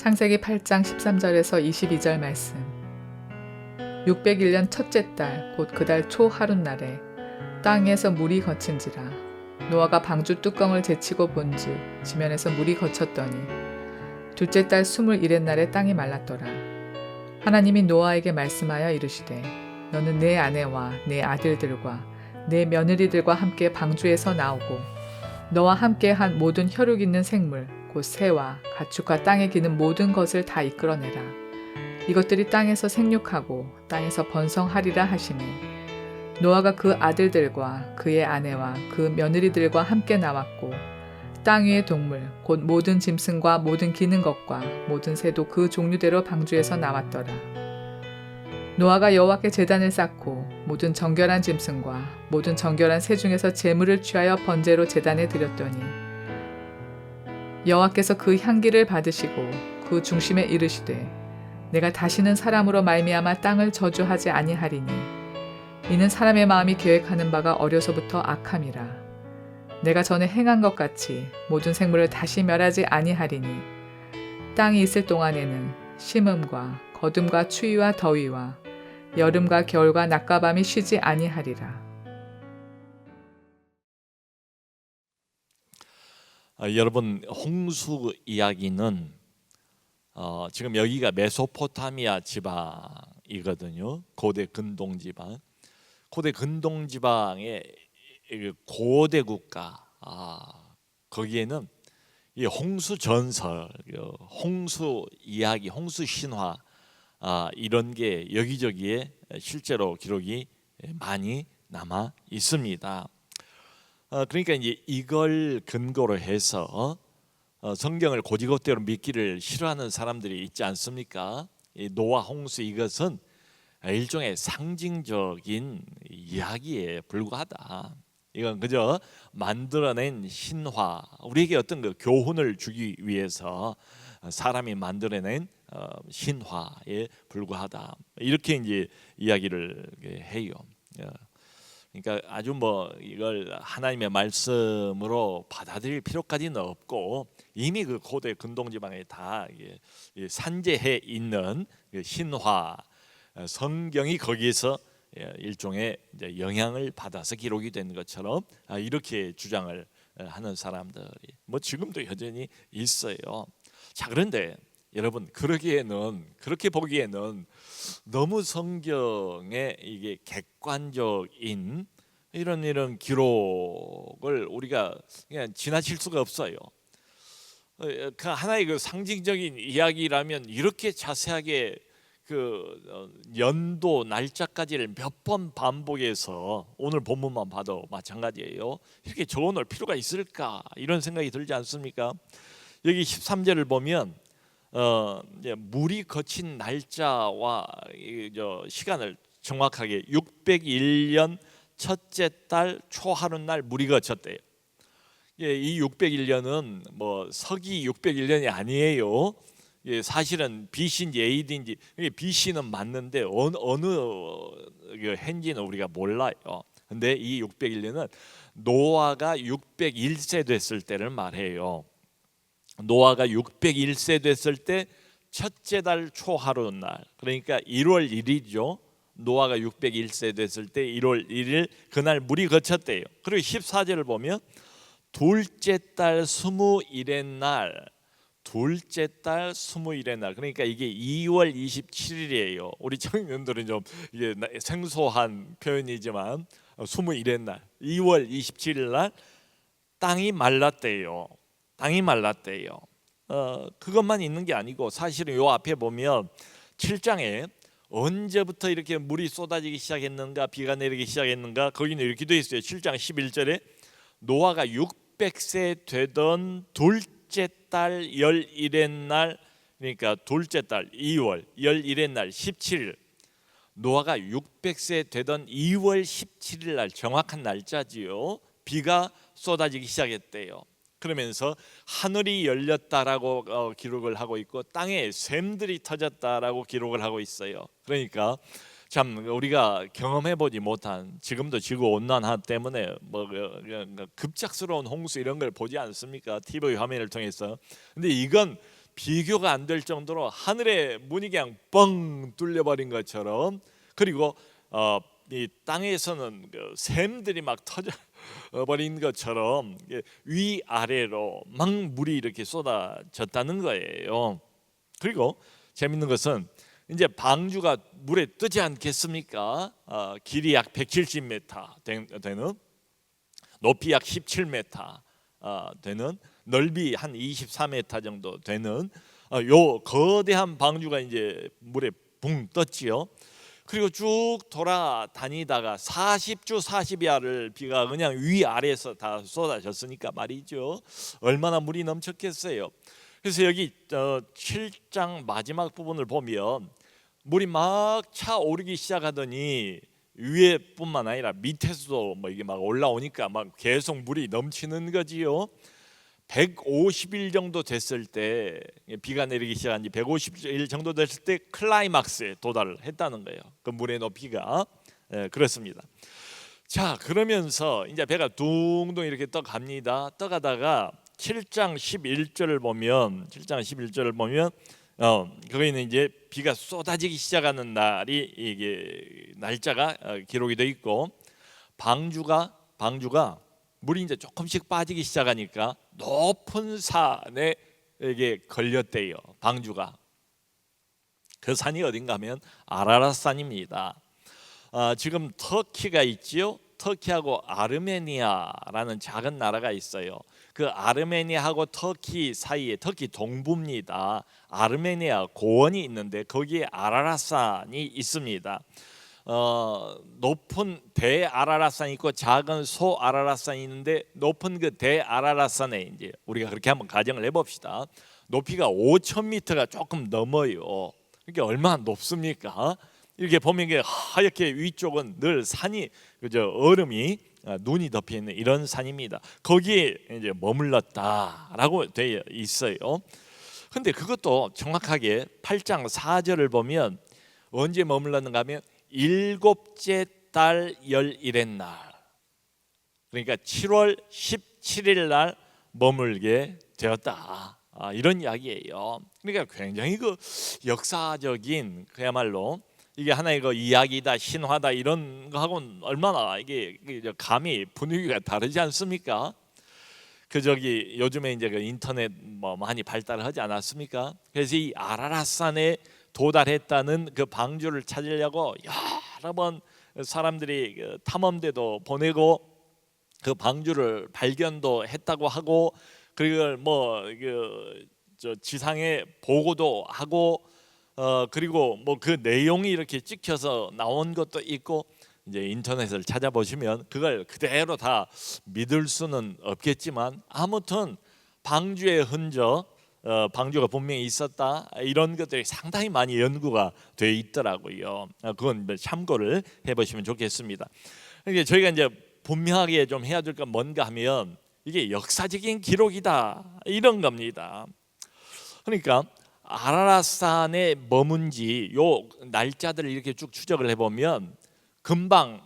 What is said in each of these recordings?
창세기 8장 13절에서 22절 말씀. 601년 첫째 달 곧 그 달 초 하룻날에 땅에서 물이 거친지라. 노아가 방주 뚜껑을 제치고 본즉 지면에서 물이 거쳤더니 둘째 달 21의 땅이 말랐더라. 하나님이 노아에게 말씀하여 이르시되 너는 내 아내와 내 아들들과 내 며느리들과 함께 방주에서 나오고 너와 함께 한 모든 혈육 있는 생물 곧 새와 가축과 땅에 기는 모든 것을 다 이끌어내라. 이것들이 땅에서 생육하고 땅에서 번성하리라 하시매 노아가 그 아들들과 그의 아내와 그 며느리들과 함께 나왔고 땅 위의 동물 곧 모든 짐승과 모든 기는 것과 모든 새도 그 종류대로 방주에서 나왔더라. 노아가 여호와께 제단을 쌓고 모든 정결한 짐승과 모든 정결한 새 중에서 제물을 취하여 번제로 제단에 드렸더니 여호와께서 그 향기를 받으시고 그 중심에 이르시되 내가 다시는 사람으로 말미암아 땅을 저주하지 아니하리니 이는 사람의 마음이 계획하는 바가 어려서부터 악함이라. 내가 전에 행한 것 같이 모든 생물을 다시 멸하지 아니하리니 땅이 있을 동안에는 심음과 거둠과 추위와 더위와 여름과 겨울과 낮과 밤이 쉬지 아니하리라. 여러분, 홍수 이야기는 지금 여기가 메소포타미아 지방이거든요. 고대 근동 지방. 고대 근동 지방의 고대 국가, 거기에는 이 홍수 전설, 홍수 이야기, 홍수 신화 이런 게 여기저기에 실제로 기록이 많이 남아 있습니다. 그러니까 이제 이걸 근거로 해서 성경을 고지고대로 믿기를 싫어하는 사람들이 있지 않습니까? 이 노아 홍수 이것은 일종의 상징적인 이야기에 불과하다. 이건 그저 만들어낸 신화, 우리에게 어떤 그 교훈을 주기 위해서 사람이 만들어낸 신화에 불과하다. 이렇게 이제 이야기를 해요. 그러니까 아주 이걸 하나님의 말씀으로 받아들일 필요까지는 없고 이미 그 고대 근동 지방에 다 산재해 있는 신화, 성경이 거기에서 일종의 영향을 받아서 기록이 된 것처럼 이렇게 주장을 하는 사람들이 지금도 여전히 있어요. 자, 그런데 여러분, 그렇게 보기에는 너무 성경의 이게 객관적인 이런 기록을 우리가 그냥 지나칠 수가 없어요. 그 하나의 그 상징적인 이야기라면 이렇게 자세하게 그 연도 날짜까지를 몇 번 반복해서 오늘 본문만 봐도 마찬가지예요. 이렇게 적어놓을 필요가 있을까 이런 생각이 들지 않습니까? 여기 13절을 보면 이제 물이 거친 날짜와 시간을 정확하게 601년 첫째 달 초하룻날 물이 거쳤대요. 이 601년은 서기 601년이 아니에요. 사실은 BC인지 AD인지 BC는 맞는데 어느 해인지는 우리가 몰라요. 근데 이 601년은 노아가 601세 됐을 때를 말해요. 노아가 601세 됐을 때 첫째 달 초하룻날, 그러니까 1월 1일이죠. 노아가 601세 됐을 때 1월 1일 그날 물이 거쳤대요. 그리고 14절을 보면 둘째 달 21의 날, 둘째 달 21의 날, 그러니까 이게 2월 27일이에요. 우리 청년들은 좀 이게 생소한 표현이지만 21의 날, 2월 27일 날 땅이 말랐대요. 땅이 말랐대요. 그것만 있는 게 아니고 사실은 요 앞에 보면 7장에 언제부터 이렇게 물이 쏟아지기 시작했는가, 비가 내리기 시작했는가, 거기는 이렇게 돼 있어요. 7장 11절에 노아가 600세 되던 둘째 달 11의 날, 그러니까 둘째 달 2월 11의 날 17일, 노아가 600세 되던 2월 17일 날 정확한 날짜지요. 비가 쏟아지기 시작했대요. 그러면서 하늘이 열렸다라고 기록을 하고 있고 땅에 샘들이 터졌다라고 기록을 하고 있어요. 그러니까 참 우리가 경험해보지 못한, 지금도 지구 온난화 때문에 급작스러운 홍수 이런 걸 보지 않습니까? TV 화면을 통해서. 근데 이건 비교가 안 될 정도로 하늘의 문이 그냥 뻥 뚫려버린 것처럼, 그리고 이 땅에서는 그 샘들이 막 터져버린 것처럼 위아래로 막 물이 이렇게 쏟아졌다는 거예요. 그리고 재밌는 것은 이제 방주가 물에 뜨지 않겠습니까? 길이 약 170m 되는, 높이 약 17m 되는, 넓이 한 24m 정도 되는 요 거대한 방주가 이제 물에 붕 떴지요. 그리고 쭉 돌아다니다가 40주 40야를 비가 그냥 위아래에서 다 쏟아졌으니까 말이죠. 얼마나 물이 넘쳤겠어요. 그래서 여기 7장 마지막 부분을 보면 물이 막 차오르기 시작하더니 위에뿐만 아니라 밑에서도 뭐 이게 막 올라오니까 막 계속 물이 넘치는 거지요. 150일 정도 됐을 때, 비가 내리기 시작한 지 150일 정도 됐을 때 클라이막스에 도달을 했다는 거예요. 그 물의 높이가. 그렇습니다. 자, 그러면서 이제 배가 둥둥 이렇게 떠갑니다. 떠가다가 7장 11절을 보면, 거기는 이제 비가 쏟아지기 시작하는 날이, 이게 날짜가 기록이 돼 있고, 방주가 물이 이제 조금씩 빠지기 시작하니까 높은 산에 이게 걸렸대요. 방주가. 그 산이 어딘가 하면 아라랏산입니다. 지금 터키가 있지요. 터키하고 아르메니아라는 작은 나라가 있어요. 그 아르메니아하고 터키 사이에, 터키 동부입니다. 아르메니아 고원이 있는데 거기에 아라랏산이 있습니다. 높은 대아라랏산이 있고 작은 소아라랏산이 있는데, 높은 그 대아라랏산에 이제 우리가 그렇게 한번 가정을 해봅시다. 높이가 5,000m가 조금 넘어요. 이게 얼마나 높습니까? 이렇게 보면 이게 하얗게 위쪽은 늘 산이, 그저 얼음이, 눈이 덮여 있는 이런 산입니다. 거기에 이제 머물렀다라고 되어 있어요. 근데 그것도 정확하게 8장 4절을 보면 언제 머물렀는가 하면 7째 달 11의 날, 그러니까 7월 17일 날 머물게 되었다. 이런 이야기예요. 그러니까 굉장히 그 역사적인, 그야말로 이게 하나의 그 이야기다, 신화다, 이런 거하고는 얼마나 이게 감이, 분위기가 다르지 않습니까? 요즘에 이제 그 인터넷 뭐 많이 발달하지 않았습니까? 그래서 이 아라랏산에 도달했다는 그 방주를 찾으려고 여러 번 사람들이 탐험대도 보내고 그 방주를 발견도 했다고 하고, 그리고 뭐 지상에 보고도 하고, 그리고 뭐 그 내용이 이렇게 찍혀서 나온 것도 있고, 이제 인터넷을 찾아보시면 그걸 그대로 다 믿을 수는 없겠지만, 아무튼 방주의 흔적, 방주가 분명히 있었다, 이런 것들이 상당히 많이 연구가 돼 있더라고요. 그건 참고를 해보시면 좋겠습니다. 이게 저희가 이제 분명하게 좀 해야 될 건 뭔가 하면 이게 역사적인 기록이다, 이런 겁니다. 그러니까 아라랏산에 머문 지 요 날짜들을 이렇게 쭉 추적을 해보면 금방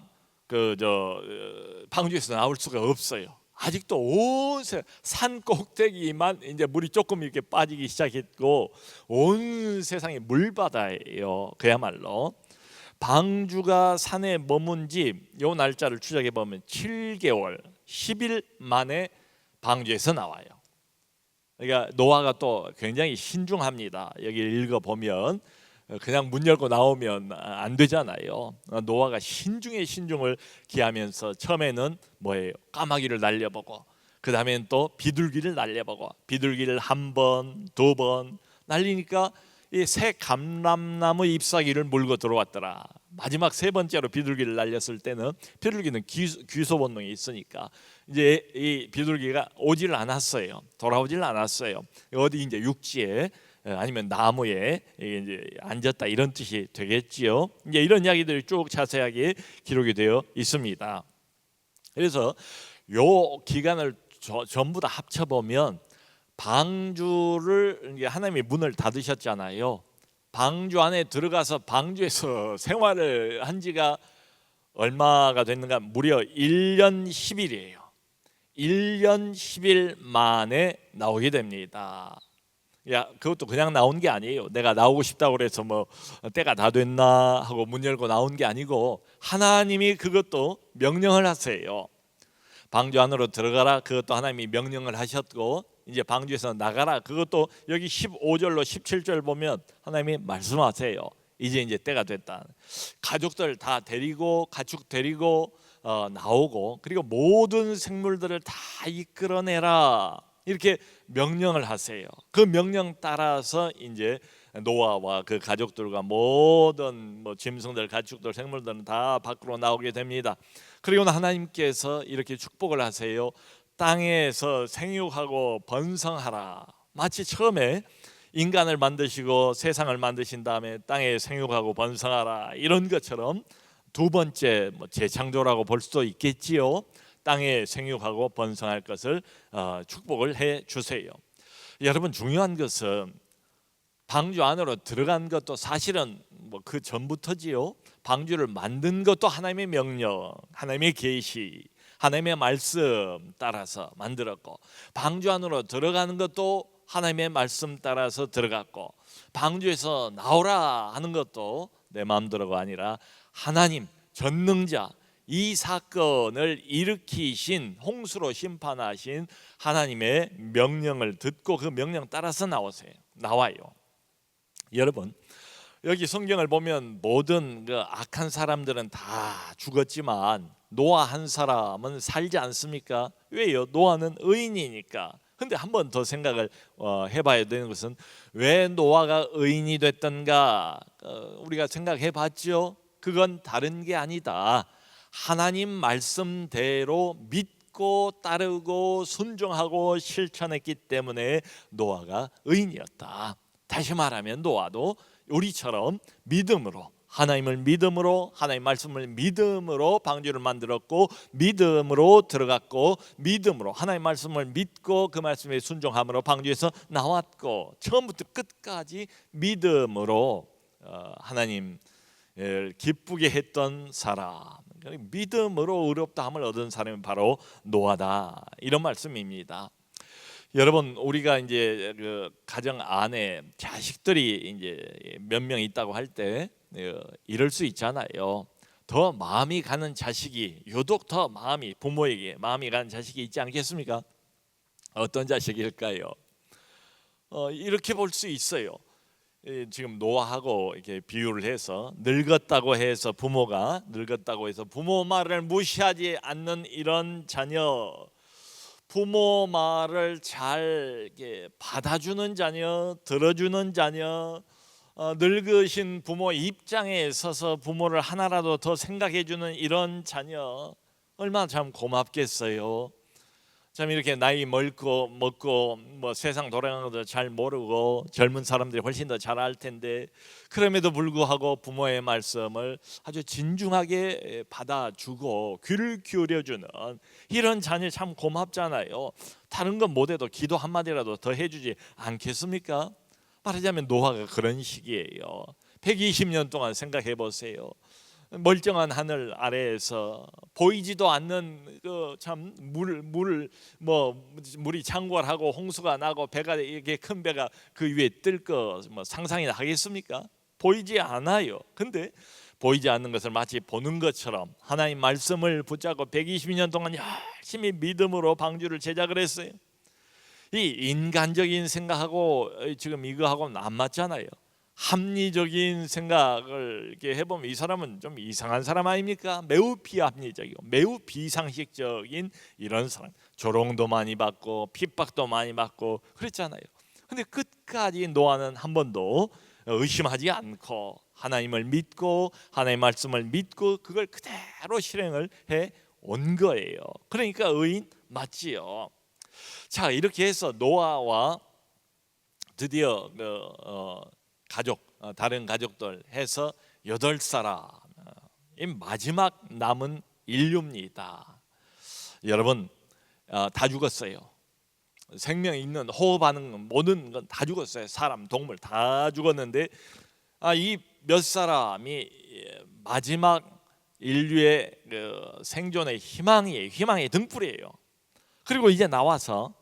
방주에서 나올 수가 없어요. 아직도 온 산 꼭대기만 이제 물이 조금 이렇게 빠지기 시작했고, 온 세상이 물바다예요. 그야말로 방주가 산에 머문 지 요 날짜를 추적해 보면 7개월 10일 만에 방주에서 나와요. 그러니까 노아가 또 굉장히 신중합니다. 여기 읽어 보면 그냥 문 열고 나오면 안 되잖아요. 노아가 신중을 기하면서 처음에는 뭐예요? 까마귀를 날려보고, 그 다음에는 또 비둘기를 날려보고, 비둘기를 한 번, 두 번 날리니까 이 새 감람나무 잎사귀를 물고 들어왔더라. 마지막 세 번째로 비둘기를 날렸을 때는, 비둘기는 귀소 본능이 있으니까 이제 이 비둘기가 오질 않았어요. 돌아오질 않았어요. 어디 이제 육지에 아니면 나무에 이제 앉았다, 이런 뜻이 되겠지요. 이제 이런 이야기들이 쭉 자세하게 기록이 되어 있습니다. 그래서 요 기간을 전부 다 합쳐 보면, 방주를 하나님이 문을 닫으셨잖아요. 방주 안에 들어가서 방주에서 생활을 한 지가 얼마가 됐는가? 무려 1년 10일이에요. 1년 10일 만에 나오게 됩니다. 야, 그것도 그냥 나온 게 아니에요. 내가 나오고 싶다고 그래서 뭐 때가 다 됐나 하고 문 열고 나온 게 아니고 하나님이 그것도 명령을 하세요. 방주 안으로 들어가라. 그것도 하나님이 명령을 하셨고, 이제 방주에서 나가라. 그것도 여기 15절로 17절 보면 하나님이 말씀하세요. 이제 때가 됐다. 가족들 다 데리고, 가축 데리고 나오고, 그리고 모든 생물들을 다 이끌어내라. 이렇게 명령을 하세요. 그 명령 따라서 이제 노아와 그 가족들과 모든 뭐 짐승들, 가축들, 생물들은 다 밖으로 나오게 됩니다. 그리고 하나님께서 이렇게 축복을 하세요. 땅에서 생육하고 번성하라. 마치 처음에 인간을 만드시고 세상을 만드신 다음에 땅에 생육하고 번성하라 이런 것처럼 두 번째 재창조라고 볼 수도 있겠지요. 땅에 생육하고 번성할 것을 축복을 해 주세요. 여러분, 중요한 것은 방주 안으로 들어간 것도 사실은 그 전부터지요. 방주를 만든 것도 하나님의 명령, 하나님의 계시, 하나님의 말씀 따라서 만들었고, 방주 안으로 들어가는 것도 하나님의 말씀 따라서 들어갔고, 방주에서 나오라 하는 것도 내 마음대로가 아니라 하나님 전능자, 이 사건을 일으키신, 홍수로 심판하신 하나님의 명령을 듣고 그 명령 따라서 나와요. 여러분, 여기 성경을 보면 모든 그 악한 사람들은 다 죽었지만 노아 한 사람은 살지 않습니까? 왜요? 노아는 의인이니까. 근데 한 번 더 생각을 해봐야 되는 것은 왜 노아가 의인이 됐던가? 우리가 생각해 봤죠? 그건 다른 게 아니다. 하나님 말씀대로 믿고 따르고 순종하고 실천했기 때문에 노아가 의인이었다. 다시 말하면 노아도 우리처럼 믿음으로, 하나님을 믿음으로, 하나님 말씀을 믿음으로 방주를 만들었고, 믿음으로 들어갔고, 믿음으로 하나님 말씀을 믿고 그 말씀에 순종함으로 방주에서 나왔고, 처음부터 끝까지 믿음으로 하나님을 기쁘게 했던 사람, 믿음으로 의롭다함을 얻은 사람이 바로 노아다, 이런 말씀입니다. 여러분, 우리가 이제 그 가정 안에 자식들이 이제 몇 명 있다고 할 때 이럴 수 있잖아요. 더 마음이 가는 자식이, 유독 더 부모에게 마음이 가는 자식이 있지 않겠습니까? 어떤 자식일까요? 이렇게 볼 수 있어요. 지금 노아하고 이렇게 비유를 해서 늙었다고 해서 부모가 늙었다고 해서 부모 말을 무시하지 않는 이런 자녀, 부모 말을 잘 받아주는 자녀, 들어주는 자녀, 늙으신 부모 입장에 서서 부모를 하나라도 더 생각해주는 이런 자녀, 얼마나 참 고맙겠어요. 참 이렇게 나이 먹고 뭐 세상 돌아가는 것도 잘 모르고 젊은 사람들이 훨씬 더 잘 알 텐데, 그럼에도 불구하고 부모의 말씀을 아주 진중하게 받아주고 귀를 기울여주는 이런 자녀 참 고맙잖아요. 다른 건 못해도 기도 한마디라도 더 해주지 않겠습니까? 말하자면 노아가 그런 시기예요. 120년 동안 생각해 보세요. 멀쩡한 하늘 아래에서 보이지도 않는 그 참 물이 창궐하고 홍수가 나고 배가, 이게 큰 배가 그 위에 뜰 거 상상이나 하겠습니까? 보이지 않아요. 근데 보이지 않는 것을 마치 보는 것처럼 하나님 말씀을 붙잡고 120년 동안 열심히 믿음으로 방주를 제작을 했어요. 이 인간적인 생각하고 지금 이거하고는 안 맞잖아요. 합리적인 생각을 이렇게 해보면 이 사람은 좀 이상한 사람 아닙니까? 매우 비합리적이고 매우 비상식적인 이런 사람, 조롱도 많이 받고 핍박도 많이 받고 그랬잖아요. 근데 끝까지 노아는 한 번도 의심하지 않고 하나님을 믿고 하나님의 말씀을 믿고 그걸 그대로 실행을 해 온 거예요. 그러니까 의인 맞지요. 자, 이렇게 해서 노아와 드디어 다른 가족들 해서 8사람, 이 마지막 남은 인류입니다. 여러분, 다 죽었어요. 생명 있는, 호흡하는 모든 건 다 죽었어요. 사람, 동물 다 죽었는데 이 몇 사람이 마지막 인류의 생존의 희망의 등불이에요. 그리고 이제 나와서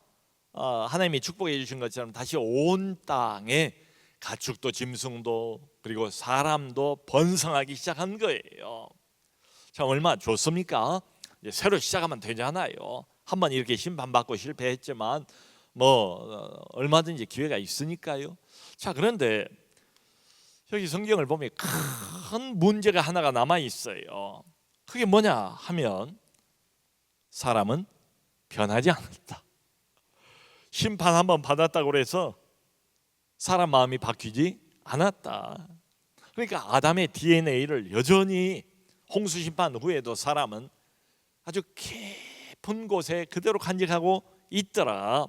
하나님이 축복해 주신 것처럼 다시 온 땅에 가축도 짐승도 그리고 사람도 번성하기 시작한 거예요. 참 얼마나 좋습니까? 이제 새로 시작하면 되잖아요. 한번 이렇게 심판받고 실패했지만 얼마든지 기회가 있으니까요. 자, 그런데 여기 성경을 보면 큰 문제가 하나가 남아 있어요. 그게 뭐냐 하면 사람은 변하지 않았다. 심판 한번 받았다고 해서 사람 마음이 바뀌지 않았다. 그러니까 아담의 DNA를 여전히 홍수 심판 후에도 사람은 아주 깊은 곳에 그대로 간직하고 있더라.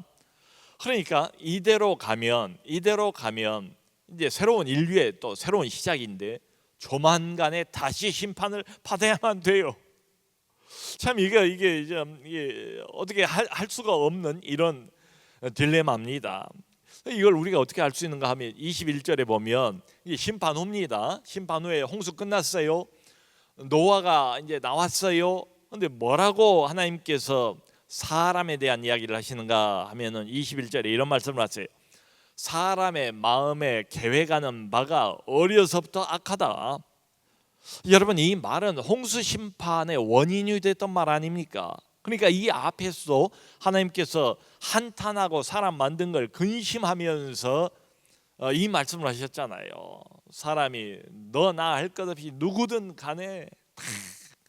그러니까 이대로 가면 이제 새로운 인류의 또 새로운 시작인데 조만간에 다시 심판을 받아야만 돼요. 참 이게 어떻게 할 수가 없는 이런 딜레마입니다. 이걸 우리가 어떻게 알 수 있는가 하면 21절에 보면 이게 심판 후입니다. 심판 후에 홍수 끝났어요. 노아가 이제 나왔어요. 근데 뭐라고 하나님께서 사람에 대한 이야기를 하시는가 하면은 21절에 이런 말씀을 하세요. 사람의 마음에 계획하는 바가 어려서부터 악하다. 여러분, 이 말은 홍수 심판의 원인이 됐던 말 아닙니까? 그러니까 이 앞에서 하나님께서 한탄하고 사람 만든 걸 근심하면서 이 말씀을 하셨잖아요. 사람이 너 나 할 것 없이 누구든 간에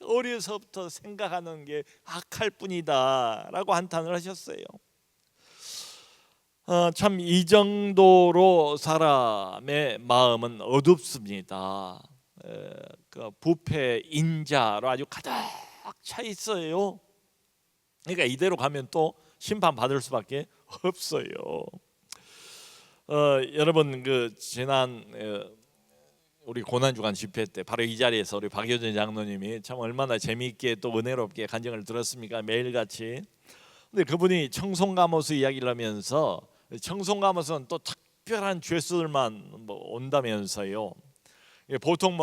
어려서부터 생각하는 게 악할 뿐이다 라고 한탄을 하셨어요. 참 이 정도로 사람의 마음은 어둡습니다. 그 부패 인자로 아주 가득 차 있어요. 그러니까 이대로 가면 또 심판 받을 수밖에 없어요. 여러분 그 지난 우리 고난주간 집회 때 바로 이 자리에서 우리 박효준 장로님이 참 얼마나 재미있게 또 은혜롭게 간증을 들었습니까? 매일같이. 근데 그분이 청송가모스 이야기를 하면서 청송가모스는 또 특별한 죄수들만 온다면서요. 보통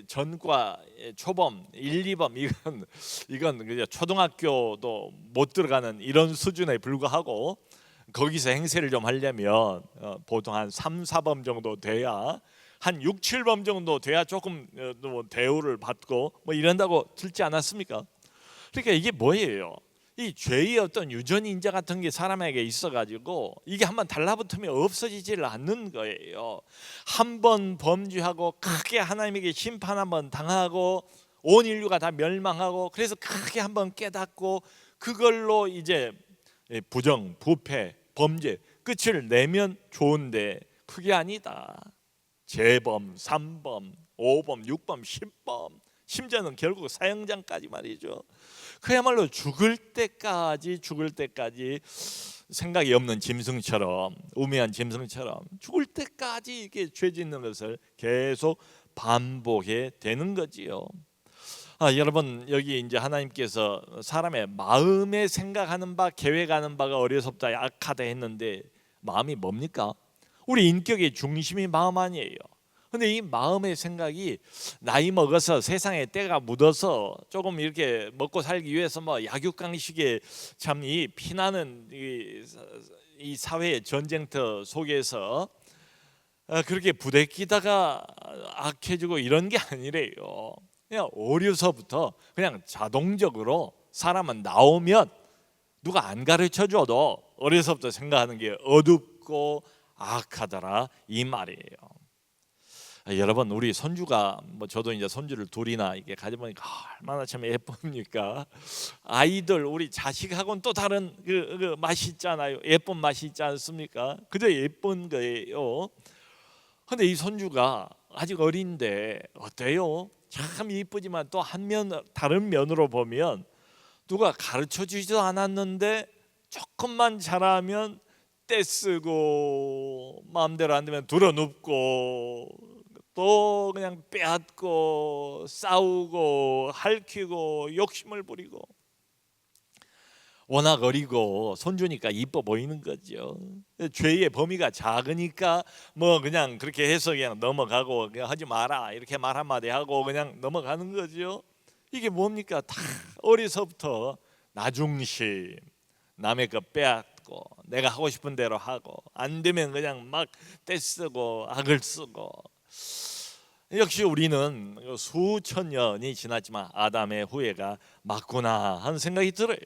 전과 초범 1, 2범 이건 그냥 초등학교도 못 들어가는 이런 수준에 불과하고 거기서 행세를 좀 하려면 보통 한 3, 4범 정도 돼야 한 6, 7범 정도 돼야 조금 대우를 받고 이런다고 들지 않았습니까? 그러니까 이게 뭐예요? 이 죄의 어떤 유전 인자 같은 게 사람에게 있어가지고 이게 한번 달라붙으면 없어지질 않는 거예요. 한번 범죄하고 크게 하나님에게 심판 한번 당하고 온 인류가 다 멸망하고 그래서 크게 한번 깨닫고 그걸로 이제 부정, 부패, 범죄 끝을 내면 좋은데 그게 아니다. 재범, 3범, 5범, 6범, 10범 심지어는 결국 사형장까지 말이죠. 그야말로 죽을 때까지 생각이 없는 짐승처럼 우매한 짐승처럼 죽을 때까지 이렇게 죄 짓는 것을 계속 반복해 되는 거지요. 여러분 여기 이제 하나님께서 사람의 마음에 생각하는 바 계획하는 바가 어려서부터 악하다 했는데 마음이 뭡니까? 우리 인격의 중심이 마음 아니에요. 근데 이 마음의 생각이 나이 먹어서 세상에 때가 묻어서 조금 이렇게 먹고 살기 위해서 약육강식의 참 이 피나는 이 사회의 전쟁터 속에서 그렇게 부대끼다가 악해지고 이런 게 아니래요. 그냥 어려서부터 그냥 자동적으로 사람은 나오면 누가 안 가르쳐 줘도 어려서부터 생각하는 게 어둡고 악하더라 이 말이에요. 여러분 우리 손주가 저도 이제 손주를 둘이나 이게 가져보니까 얼마나 참 예쁩니까? 아이들 우리 자식하고는 또 다른 그 맛이 있잖아요. 예쁜 맛이 있지 않습니까? 그저 예쁜 거예요. 근데 이 손주가 아직 어린데 어때요? 참 이쁘지만 또 다른 면으로 보면 누가 가르쳐 주지도 않았는데 조금만 잘하면 떼쓰고 마음대로 안 되면 들어눕고 또 그냥 빼앗고 싸우고 핥히고 욕심을 부리고 워낙 어리고 손주니까 이뻐 보이는 거죠. 죄의 범위가 작으니까 그냥 그렇게 해서 그냥 넘어가고 그냥 하지 마라 이렇게 말 한마디 하고 그냥 넘어가는 거죠. 이게 뭡니까? 다 어려서부터 나중심 남의 거 빼앗고 있고 내가 하고 싶은 대로 하고 안 되면 그냥 막 떼쓰고 악을 쓰고. 역시 우리는 수천 년이 지났지만 아담의 후예가 맞구나 하는 생각이 들어요.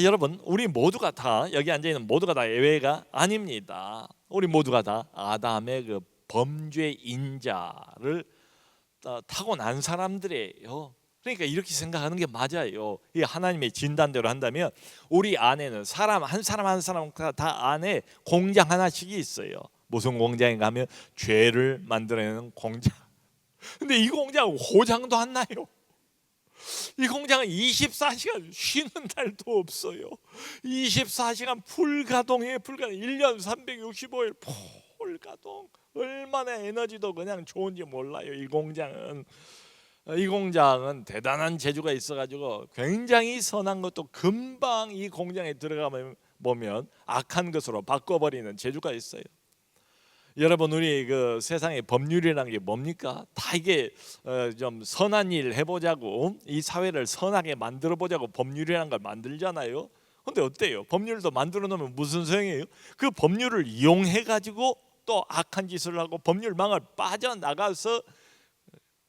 여러분, 우리 모두가 다 여기 앉아 있는 모두가 다 예외가 아닙니다. 우리 모두가 다 아담의 그 범죄 인자를 타고난 사람들이에요. 그러니까 이렇게 생각하는 게 맞아요. 이 하나님의 진단대로 한다면 우리 안에는 사람 한 사람 다 안에 공장 하나씩이 있어요. 무슨 공장인가 하면 죄를 만들어내는 공장. 근데 이 공장은 고장도 안 나요. 이 공장은 24시간 쉬는 날도 없어요. 24시간 풀가동이에요. 1년 365일 풀가동. 얼마나 에너지도 그냥 좋은지 몰라요. 이 공장은 대단한 재주가 있어가지고 굉장히 선한 것도 금방 이 공장에 들어가면 보면 악한 것으로 바꿔버리는 재주가 있어요. 여러분, 우리 그 세상의 법률이라는 게 뭡니까? 다 이게 좀 선한 일 해보자고, 이 사회를 선하게 만들어 보자고 법률이라는 걸 만들잖아요. 근데 어때요? 법률도 만들어 놓으면 무슨 소용이에요? 그 법률을 이용해 가지고 또 악한 짓을 하고 법률망을 빠져나가서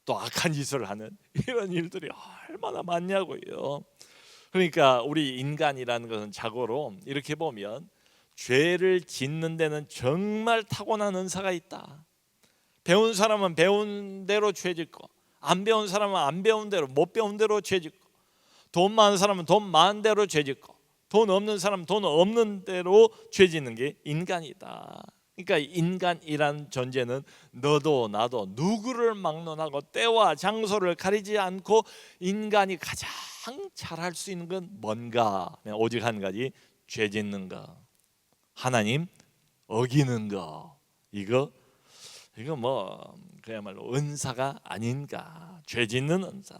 또 악한 짓을 하는 이런 일들이 얼마나 많냐고요. 그러니까 우리 인간이라는 것은 자고로 이렇게 보면 죄를 짓는 데는 정말 타고난 은사가 있다. 배운 사람은 배운 대로 죄 짓고, 안 배운 사람은 안 배운 대로, 못 배운 대로 죄 짓고, 돈 많은 사람은 돈 많은 대로 죄 짓고, 돈 없는 사람은 돈 없는 대로 죄 짓는 게 인간이다. 그러니까 인간이란 존재는 너도 나도 누구를 막론하고 때와 장소를 가리지 않고 인간이 가장 잘할 수 있는 건 뭔가? 오직 한 가지, 죄 짓는 거, 하나님 어기는 거. 이거 뭐 그야말로 은사가 아닌가? 죄 짓는 은사.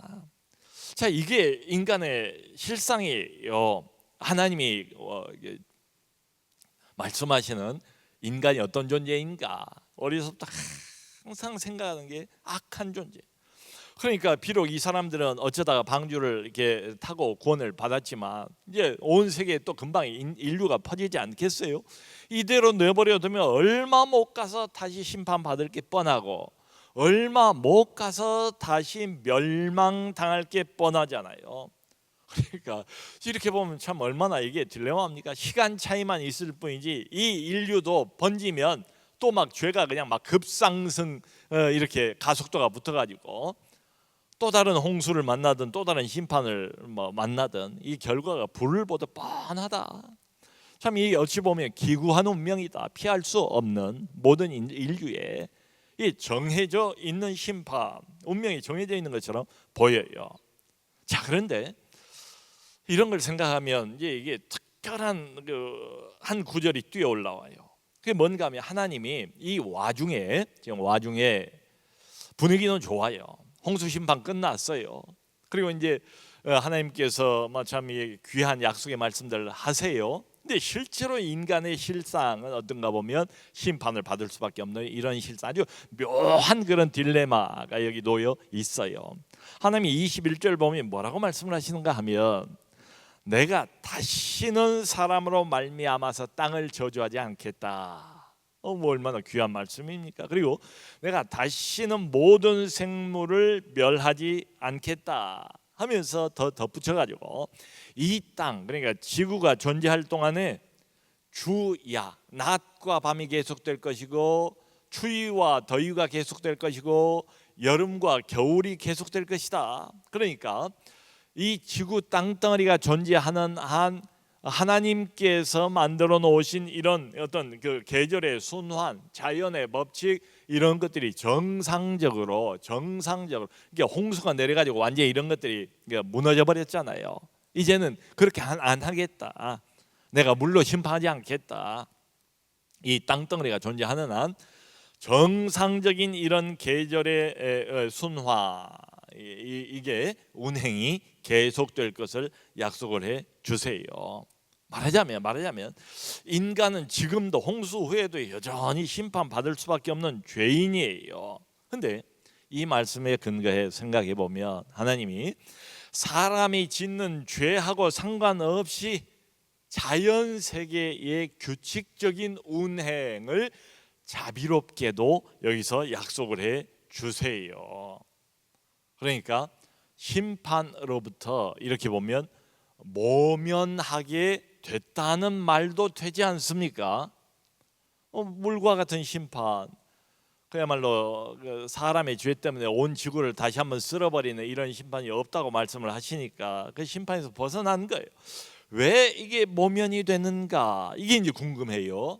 자, 이게 인간의 실상이에요. 하나님이 말씀하시는 인간이 어떤 존재인가? 어려서부터 항상 생각하는 게 악한 존재. 그러니까 비록 이 사람들은 어쩌다가 방주를 이렇게 타고 구원을 받았지만 이제 온 세계에 또 금방 인류가 퍼지지 않겠어요? 이대로 내버려 두면 얼마 못 가서 다시 심판받을 게 뻔하고 얼마 못 가서 다시 멸망당할 게 뻔하잖아요. 그러니까 이렇게 보면 참 얼마나 이게 딜레마입니까? 시간 차이만 있을 뿐이지 이 인류도 번지면 또 막 죄가 그냥 막 급상승 이렇게 가속도가 붙어가지고 또 다른 홍수를 만나든 또 다른 심판을 만나든 이 결과가 불을 보듯 뻔하다. 참 이 어찌 보면 기구한 운명이다. 피할 수 없는 모든 인류에 이 정해져 있는 심판, 운명이 정해져 있는 것처럼 보여요. 자, 그런데 이런 걸 생각하면 이게 특별한 한 구절이 뛰어 올라와요. 그게 뭔가 하면 하나님이 이 와중에 지금 분위기는 좋아요. 홍수 심판 끝났어요. 그리고 이제 하나님께서 참 귀한 약속의 말씀들을 하세요. 근데 실제로 인간의 실상은 어떤가 보면 심판을 받을 수밖에 없는 이런 실상, 아주 묘한 그런 딜레마가 여기 놓여 있어요. 하나님이 21절 보면 뭐라고 말씀을 하시는가 하면 내가 다시는 사람으로 말미암아서 땅을 저주하지 않겠다. 뭐 얼마나 귀한 말씀입니까? 그리고 내가 다시는 모든 생물을 멸하지 않겠다 하면서 더 덧붙여가지고 이 땅, 그러니까 지구가 존재할 동안에 주야, 낮과 밤이 계속될 것이고 추위와 더위가 계속될 것이고 여름과 겨울이 계속될 것이다. 그러니까 이 지구 땅덩어리가 존재하는 한 하나님께서 만들어 놓으신 이런 어떤 그 계절의 순환, 자연의 법칙 이런 것들이 정상적으로 이게 홍수가 내려가지고 완전히 이런 것들이 무너져 버렸잖아요. 이제는 그렇게 안 하겠다. 내가 물로 심판하지 않겠다. 이 땅덩어리가 존재하는 한 정상적인 이런 계절의 순화, 이게 운행이 계속될 것을 약속을 해 주세요. 말하자면 인간은 지금도 홍수 후에도 여전히 심판받을 수밖에 없는 죄인이에요. 근데 이 말씀에 근거해 생각해 보면 하나님이 사람이 짓는 죄하고 상관없이 자연 세계의 규칙적인 운행을 자비롭게도 여기서 약속을 해 주세요. 그러니까 심판으로부터 이렇게 보면 모면하게 됐다는 말도 되지 않습니까? 물과 같은 심판, 그야말로 사람의 죄 때문에 온 지구를 다시 한번 쓸어버리는 이런 심판이 없다고 말씀을 하시니까 그 심판에서 벗어난 거예요. 왜 이게 모면이 되는가? 이게 이제 궁금해요.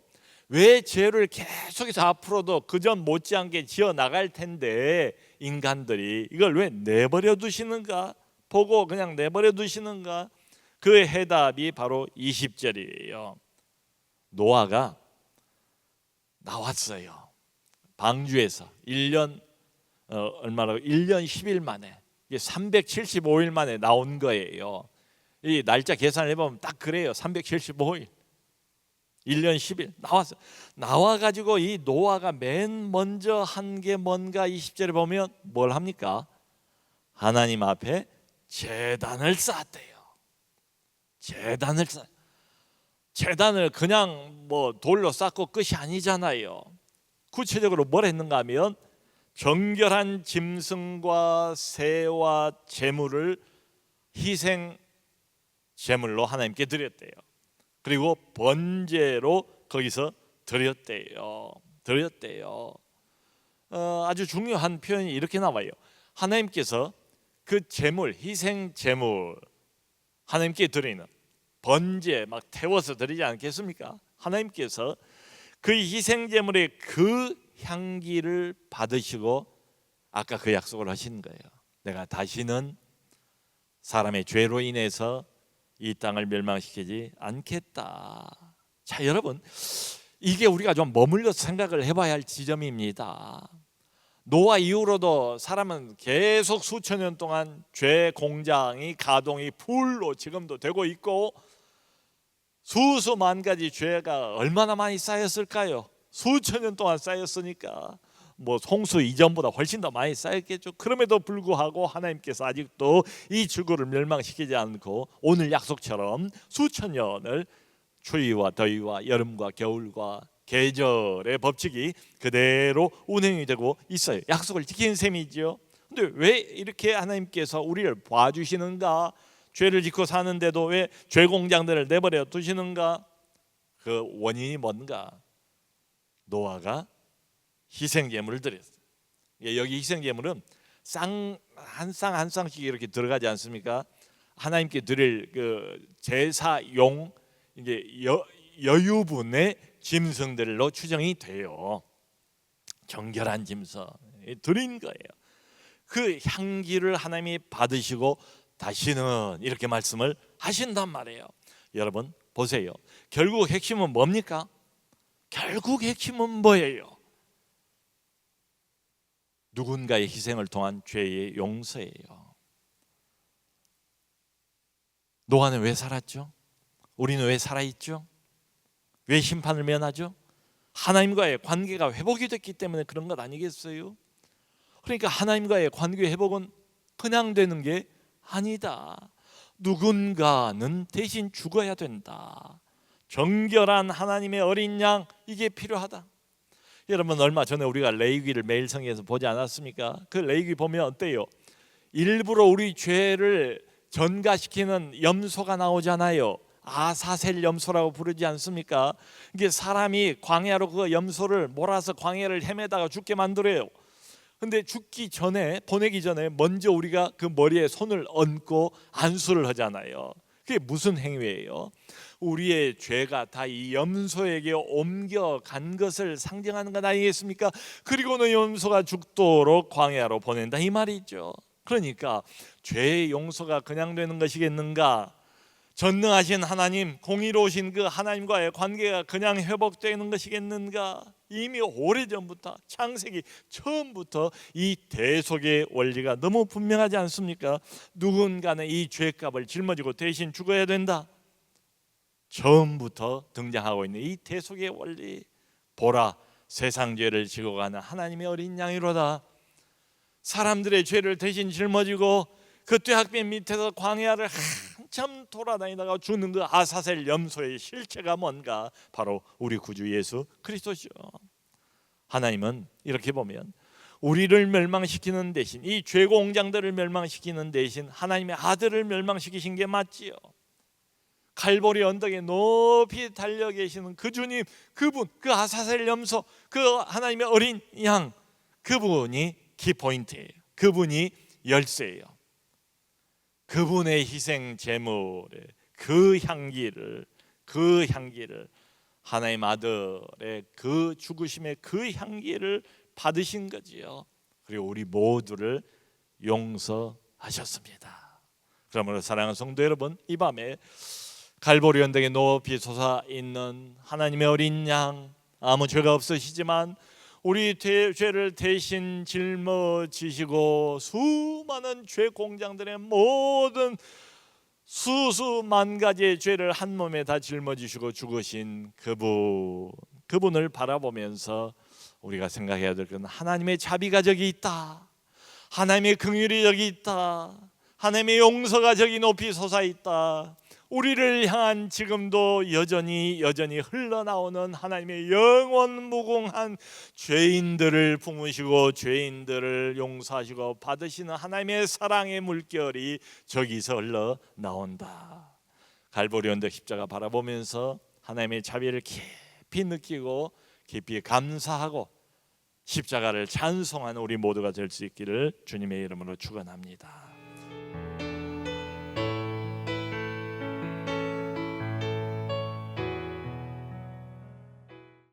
왜 죄를 계속해서 앞으로도 그전 못지않게 지어 나갈 텐데 인간들이 이걸 왜 내버려 두시는가? 보고 그냥 내버려 두시는가? 그 해답이 바로 20절이에요. 노아가 나왔어요. 방주에서 1년 10일 만에, 375일 만에 나온 거예요. 이 날짜 계산을 해보면 딱 그래요. 375일, 1년 10일 나왔어. 나와가지고 이 노아가 맨 먼저 한 게 뭔가 20절에 보면 뭘 합니까? 하나님 앞에 제단을 쌓았대요. 제단을 그냥 뭐 돌로 쌓고 끝이 아니잖아요. 구체적으로 뭘 했는가 하면 정결한 짐승과 새와 제물을 희생 제물로 하나님께 드렸대요. 그리고 번제로 거기서 드렸대요. 아주 중요한 표현이 이렇게 나와요. 하나님께서 그 제물, 희생 제물, 하나님께 드리는 번제 막 태워서 드리지 않겠습니까? 하나님께서 그 희생 제물의 그 향기를 받으시고 아까 그 약속을 하신 거예요. 내가 다시는 사람의 죄로 인해서 이 땅을 멸망시키지 않겠다. 자, 여러분, 이게 우리가 좀 머물러서 생각을 해봐야 할 지점입니다. 노아 이후로도 사람은 계속 수천 년 동안 죄 공장이 가동이 풀로 지금도 되고 있고, 수수만 가지 죄가 얼마나 많이 쌓였을까요? 수천 년 동안 쌓였으니까 뭐 홍수 이전보다 훨씬 더 많이 쌓였겠죠. 그럼에도 불구하고 하나님께서 아직도 이 지구를 멸망시키지 않고 오늘 약속처럼 수천 년을 추위와 더위와 여름과 겨울과 계절의 법칙이 그대로 운행이 되고 있어요. 약속을 지킨 셈이죠. 근데 왜 이렇게 하나님께서 우리를 봐주시는가? 죄를 짓고 사는데도 왜 죄 공장들을 내버려 두시는가? 그 원인이 뭔가? 노아가 희생제물을 드렸어요. 여기 희생제물은 한 쌍씩 이렇게 들어가지 않습니까? 하나님께 드릴 그 제사용 이제 여유분의 짐승들로 추정이 돼요. 정결한 짐승 드린 거예요. 그 향기를 하나님이 받으시고 다시는 이렇게 말씀을 하신단 말이에요. 여러분 보세요. 결국 핵심은 뭡니까? 결국 핵심은 뭐예요? 누군가의 희생을 통한 죄의 용서예요. 노아는 왜 살았죠? 우리는 왜 살아있죠? 왜 심판을 면하죠? 하나님과의 관계가 회복이 됐기 때문에 그런 것 아니겠어요? 그러니까 하나님과의 관계 회복은 그냥 되는 게 아니다. 누군가는 대신 죽어야 된다. 정결한 하나님의 어린 양, 이게 필요하다. 여러분 얼마 전에 우리가 레위기를 매일 성경에서 보지 않았습니까? 그 레위기 보면 어때요? 일부러 우리 죄를 전가시키는 염소가 나오잖아요. 아사셀 염소라고 부르지 않습니까? 이게 사람이 광야로 그 염소를 몰아서 광야를 헤매다가 죽게 만들어요. 근데 죽기 전에, 보내기 전에 먼저 우리가 그 머리에 손을 얹고 안수를 하잖아요. 그게 무슨 행위예요? 우리의 죄가 다 이 염소에게 옮겨간 것을 상징하는 것 아니겠습니까? 그리고는 염소가 죽도록 광야로 보낸다 이 말이죠. 그러니까 죄의 용서가 그냥 되는 것이겠는가? 전능하신 하나님, 공의로우신 그 하나님과의 관계가 그냥 회복되는 것이겠는가? 이미 오래전부터, 창세기 처음부터 이 대속의 원리가 너무 분명하지 않습니까? 누군가는 이 죄값을 짊어지고 대신 죽어야 된다. 처음부터 등장하고 있는 이 대속의 원리. 보라, 세상 죄를 지고 가는 하나님의 어린 양이로다. 사람들의 죄를 대신 짊어지고 그 뙤약빛 밑에서 광야를 한참 돌아다니다가 죽는 그 아사셀 염소의 실체가 뭔가? 바로 우리 구주 예수 그리스도죠. 하나님은 이렇게 보면 우리를 멸망시키는 대신, 이 죄공장들을 멸망시키는 대신 하나님의 아들을 멸망시키신 게 맞지요. 갈보리 언덕에 높이 달려 계시는 그 주님, 그분, 그 아사셀 염소, 그 하나님의 어린 양, 그분이 키포인트예요. 그분이 열쇠예요. 그분의 희생 제물의 그 향기를 하나님 아들의 그 죽으심의 그 향기를 받으신 거지요. 그리고 우리 모두를 용서하셨습니다. 그러므로 사랑하는 성도 여러분, 이 밤에 갈보리 언덕에 높이 솟아 있는 하나님의 어린 양, 아무 죄가 없으시지만 우리 죄를 대신 짊어지시고 수많은 죄 공장들의 모든 수수만 가지의 죄를 한 몸에 다 짊어지시고 죽으신 그분을 바라보면서 우리가 생각해야 될 것은 하나님의 자비가 저기 있다, 하나님의 긍휼이 저기 있다, 하나님의 용서가 저기 높이 솟아 있다. 우리를 향한 지금도 여전히 흘러나오는 하나님의 영원 무궁한 죄인들을 품으시고 죄인들을 용서하시고 받으시는 하나님의 사랑의 물결이 저기서 흘러나온다. 갈보리 언덕 십자가 바라보면서 하나님의 자비를 깊이 느끼고 깊이 감사하고 십자가를 찬송하는 우리 모두가 될 수 있기를 주님의 이름으로 축원합니다.